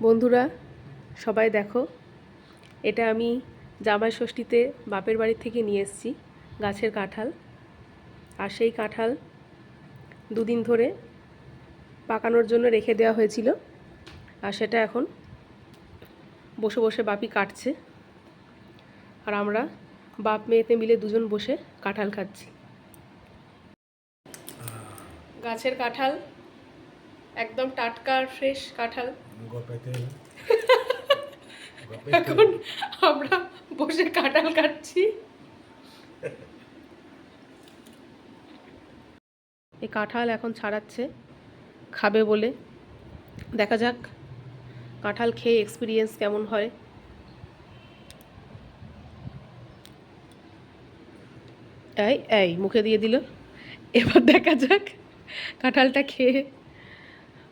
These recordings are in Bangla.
বন্ধুরা সবাই দেখো, এটা আমি জামাই ষষ্ঠীতে বাপের বাড়ি থেকে নিয়ে এসেছি গাছের কাঁঠাল। আর সেই কাঁঠাল দুদিন ধরে পাকানোর জন্য রেখে দেওয়া হয়েছিল, আর সেটা এখন বসে বসে বাপি কাটছে, আর আমরা বাপ মেয়েতে মিলে দুজন বসে কাঁঠাল খাচ্ছি। গাছের কাঁঠাল, একদম টাটকা ফ্রেশ কাঁঠাল। এখন আমরা বসে কাঁঠাল কাটছি। এই কাঁঠাল এখন ছাড়াচ্ছে খাবে বলে। দেখা যাক কাঁঠাল খেয়ে এক্সপিরিয়েন্স কেমন হয়। এই এই মুখে দিয়ে দিল। এবার দেখা যাক কাঁঠালটা খেয়ে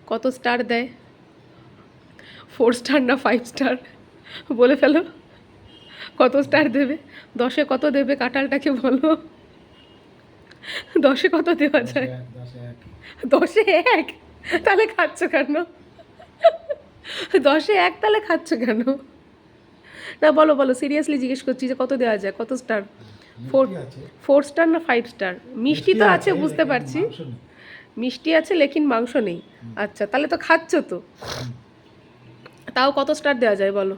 কত স্টার দেয়। 4 স্টার না 5 স্টার বলে ফেলো, কত স্টার দেবে? 10-এ কত দেবে কাঁঠালটাকে বলো। 10-এ কত দেওয়া যায়? 10-এ 1? তাহলে খাচ্ছ কেন? 10-এ 1 তাহলে খাচ্ছ কেন? না বলো বলো, সিরিয়াসলি জিজ্ঞেস করছি যে কত দেওয়া যায়, কত স্টার? 4 স্টার না 5 স্টার? মিষ্টি তো আছে বুঝতে পারছি, মিষ্টি আছে লেকিন মাংস নেই। আচ্ছা তাহলে তো খাচ্ছ তো, তাও কত স্টার দেওয়া যায় বলো?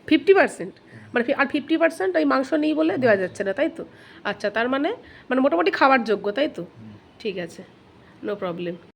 50%? মানে আর 50% ওই মাংস নেই বলে দেওয়া যাচ্ছে না, তাই তো? আচ্ছা তার মানে মোটামুটি খাওয়ার যোগ্য, তাই তো? ঠিক আছে, নো প্রবলেম।